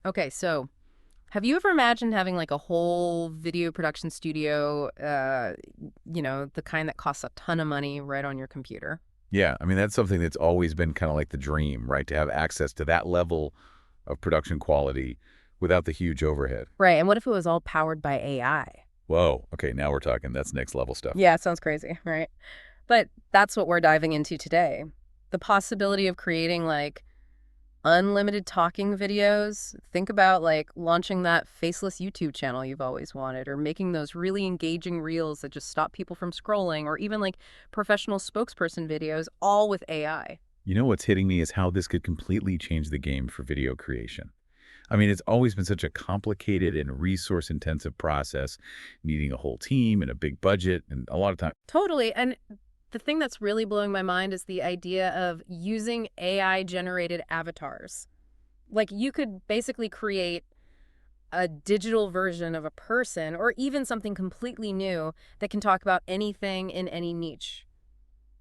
Okay, so have you ever imagined having like a whole video production studio, the kind that costs a ton of money right on your computer? Yeah, I mean, that's something that's always been kind of like the dream, right? To have access to that level of production quality without the huge overhead. Right, and what if it was all powered by AI? Whoa, okay, now we're talking. That's next level stuff. Yeah, it sounds crazy, right? But that's what we're diving into today. The possibility of creating like unlimited talking videos. Think about like launching that faceless YouTube channel you've always wanted, or making those really engaging reels that just stop people from scrolling, or even like professional spokesperson videos, all with AI. You know what's hitting me is how this could completely change the game for video creation. I mean, it's always been such a complicated and resource-intensive process, needing a whole team and a big budget and a lot of time. Totally. And the thing that's really blowing my mind is the idea of using AI generated avatars. Like you could basically create a digital version of a person or even something completely new that can talk about anything in any niche.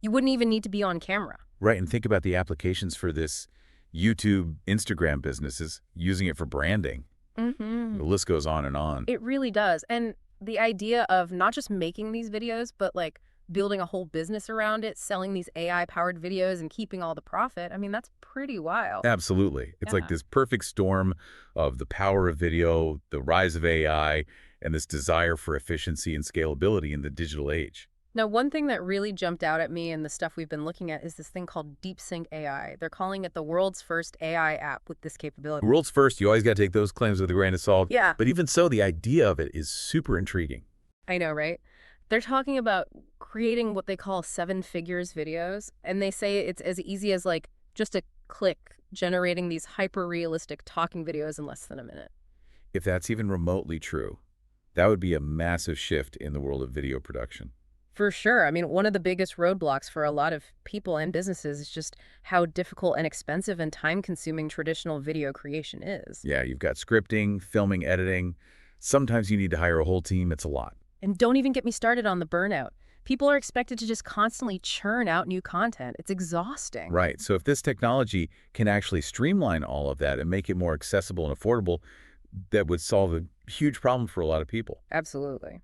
You wouldn't even need to be on camera. Right, and think about the applications for this YouTube, Instagram businesses using it for branding. Hmm. The list goes on and on. It really does. And the idea of not just making these videos, but like building a whole business around it, selling these AI powered videos and keeping all the profit, I mean, that's pretty wild. Absolutely. It's like Yeah. this perfect storm of the power of video, the rise of AI, and this desire for efficiency and scalability in the digital age. Now, one thing that really jumped out at me in the stuff we've been looking at is this thing called DeepSync AI. They're calling it the world's first AI app with this capability. World's first, you always got to take those claims with a grain of salt. Yeah, But even so, the idea of it is super intriguing. I know, right? They're talking about creating what they call seven figures videos, and they say it's as easy as like just a click generating these hyper realistic talking videos in less than a minute. If that's even remotely true, that would be a massive shift in the world of video production. For sure. I mean, one of the biggest roadblocks for a lot of people and businesses is just how difficult and expensive and time consuming traditional video creation is. Yeah, you've got scripting, filming, editing. Sometimes you need to hire a whole team. It's a lot. And don't even get me started on the burnout. People are expected to just constantly churn out new content. It's exhausting. Right. So if this technology can actually streamline all of that and make it more accessible and affordable, that would solve a huge problem for a lot of people. Absolutely.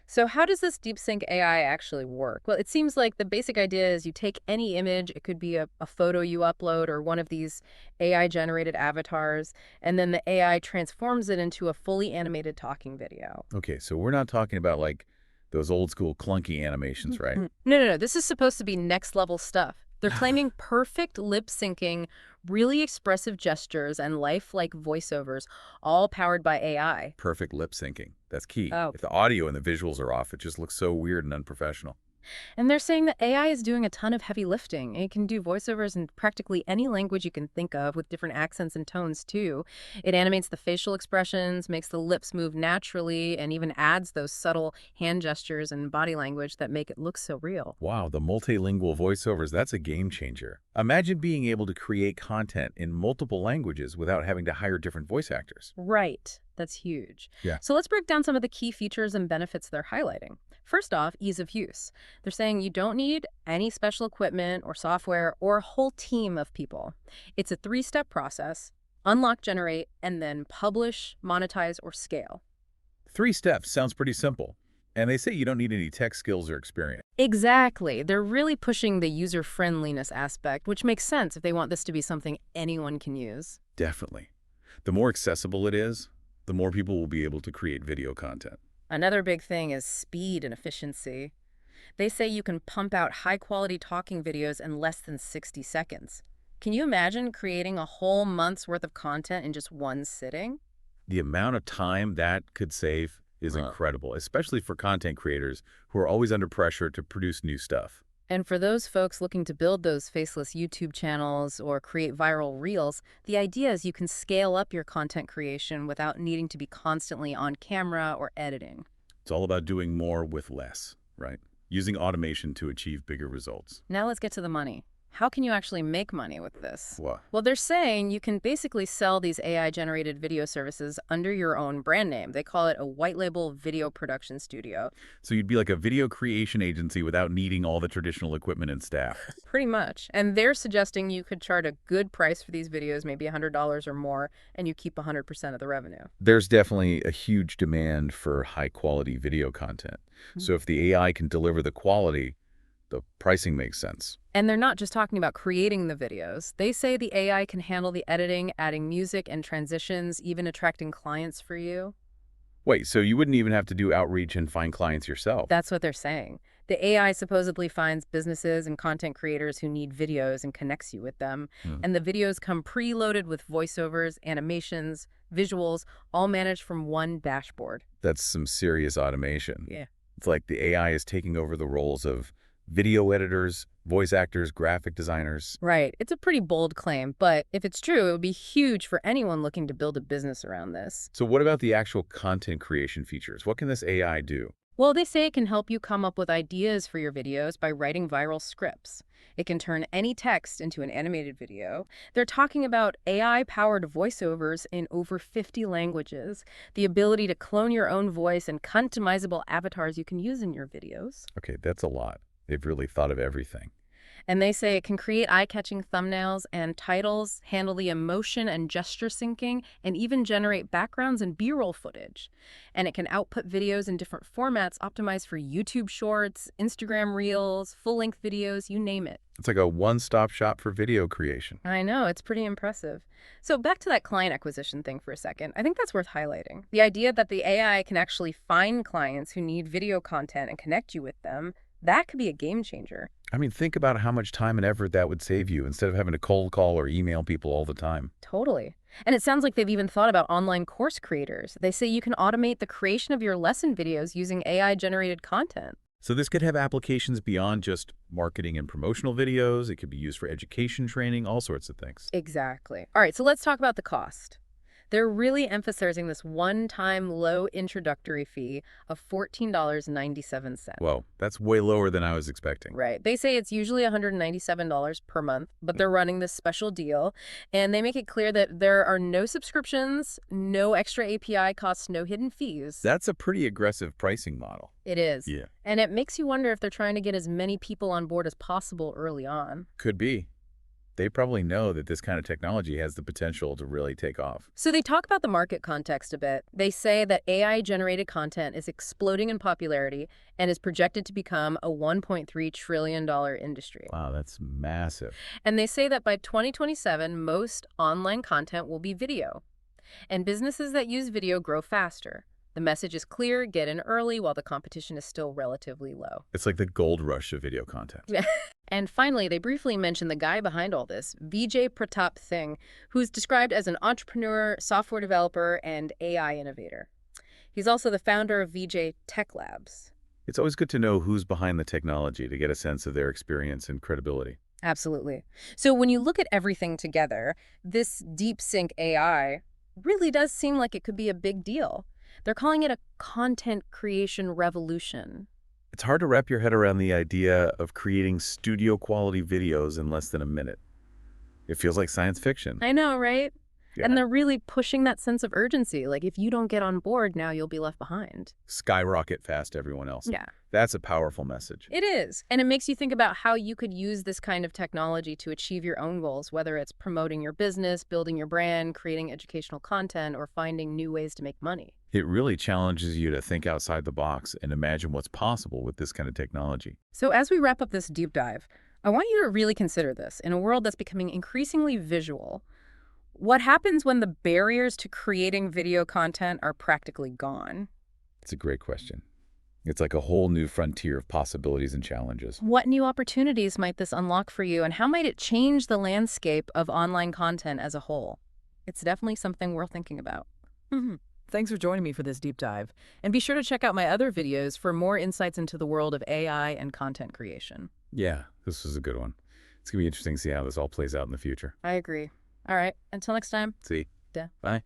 So how does this DeepSync AI actually work? Well, it seems like the basic idea is you take any image, it could be a photo you upload or one of these AI-generated avatars, and then the AI transforms it into a fully animated talking video. Okay, so we're not talking about like those old school clunky animations, right? No, no, no. This is supposed to be next level stuff. They're claiming perfect lip syncing, really expressive gestures, and lifelike voiceovers, all powered by AI. Perfect lip syncing. That's key. Oh, If the audio and the visuals are off, it just looks so weird and unprofessional. and they're saying that AI is doing a ton of heavy lifting. It can do voiceovers in practically any language you can think of with different accents and tones, too. It animates the facial expressions, makes the lips move naturally, and even adds those subtle hand gestures and body language that make it look so real. Wow, the multilingual voiceovers, that's a game changer. Imagine being able to create content in multiple languages without having to hire different voice actors. Right. That's huge. Yeah. So let's break down some of the key features and benefits they're highlighting. First off, ease of use. They're saying you don't need any special equipment or software or a whole team of people. It's a three-step process: unlock, generate, and then publish, monetize, or scale. 3 steps sounds pretty simple. And they say you don't need any tech skills or experience. Exactly. They're really pushing the user-friendliness aspect, which makes sense if they want this to be something anyone can use. Definitely. The more accessible it is, the more people will be able to create video content. Another big thing is speed and efficiency. They say you can pump out high-quality talking videos in less than 60 seconds. Can you imagine creating a whole month's worth of content in just one sitting? The amount of time that could save is Huh. incredible, especially for content creators who are always under pressure to produce new stuff. And for those folks looking to build those faceless YouTube channels or create viral reels, the idea is you can scale up your content creation without needing to be constantly on camera or editing. It's all about doing more with less, right? Using automation to achieve bigger results. Now let's get to the money. How can you actually make money with this? What? Well, they're saying you can basically sell these AI-generated video services under your own brand name. They call it a white label video production studio. So you'd be like a video creation agency without needing all the traditional equipment and staff. Pretty much. And they're suggesting you could charge a good price for these videos, maybe $100 or more, and you keep 100% of the revenue. There's definitely a huge demand for high-quality video content. So if the AI can deliver the quality, the pricing makes sense. And they're not just talking about creating the videos. They say the AI can handle the editing, adding music and transitions, even attracting clients for you. Wait, so you wouldn't even have to do outreach and find clients yourself? That's what they're saying. The AI supposedly finds businesses and content creators who need videos and connects you with them. Hmm. And the videos come preloaded with voiceovers, animations, visuals, all managed from one dashboard. That's some serious automation. Yeah. It's like the AI is taking over the roles of video editors, voice actors, graphic designers. Right. It's a pretty bold claim, but if it's true, it would be huge for anyone looking to build a business around this. So what about the actual content creation features? What can this AI do? Well, they say it can help you come up with ideas for your videos by writing viral scripts. It can turn any text into an animated video. They're talking about AI-powered voiceovers in over 50 languages, the ability to clone your own voice, and customizable avatars you can use in your videos. Okay, that's a lot. They've really thought of everything. And they say it can create eye-catching thumbnails and titles, handle the emotion and gesture syncing, and even generate backgrounds and B-roll footage. And it can output videos in different formats optimized for YouTube Shorts, Instagram Reels, full-length videos, you name it. It's like a one-stop shop for video creation. I know, it's pretty impressive. So back to that client acquisition thing for a second. I think that's worth highlighting. The idea that the AI can actually find clients who need video content and connect you with them, that could be a game changer. I mean, think about how much time and effort that would save you instead of having to cold call or email people all the time. Totally. And it sounds like they've even thought about online course creators. They say you can automate the creation of your lesson videos using AI-generated content. So this could have applications beyond just marketing and promotional videos. It could be used for education training, all sorts of things. Exactly. All right, so let's talk about the cost. They're really emphasizing this one-time low introductory fee of $14.97. Whoa, that's way lower than I was expecting. Right. They say it's usually $197 per month, but they're running this special deal, and they make it clear that there are no subscriptions, no extra API costs, no hidden fees. That's a pretty aggressive pricing model. It is. Yeah. And it makes you wonder if they're trying to get as many people on board as possible early on. Could be. They probably know that this kind of technology has the potential to really take off. So they talk about the market context a bit. They say that AI-generated content is exploding in popularity and is projected to become a $1.3 trillion industry. Wow, that's massive. And they say that by 2027, most online content will be video. And businesses that use video grow faster. The message is clear, get in early while the competition is still relatively low. It's like the gold rush of video content. And finally, they briefly mention the guy behind all this, Vijay Pratap Singh, who's described as an entrepreneur, software developer, and AI innovator. He's also the founder of Vijay Tech Labs. It's always good to know who's behind the technology to get a sense of their experience and credibility. Absolutely. So when you look at everything together, this DeepSync AI really does seem like it could be a big deal. They're calling it a content creation revolution. It's hard to wrap your head around the idea of creating studio-quality videos in less than a minute. It feels like science fiction. I know, right? Yeah. And they're really pushing that sense of urgency. Like, if you don't get on board now, you'll be left behind. Skyrocket fast everyone else. Yeah. That's a powerful message. It is. And it makes you think about how you could use this kind of technology to achieve your own goals, whether it's promoting your business, building your brand, creating educational content, or finding new ways to make money. It really challenges you to think outside the box and imagine what's possible with this kind of technology. So as we wrap up this deep dive, I want you to really consider this. In a world that's becoming increasingly visual, what happens when the barriers to creating video content are practically gone? It's a great question. It's like a whole new frontier of possibilities and challenges. What new opportunities might this unlock for you, and how might it change the landscape of online content as a whole? It's definitely something worth thinking about. Thanks for joining me for this deep dive. And be sure to check out my other videos for more insights into the world of AI and content creation. Yeah, this was a good one. It's going to be interesting to see how this all plays out in the future. I agree. All right, until next time. See? Duh. Bye.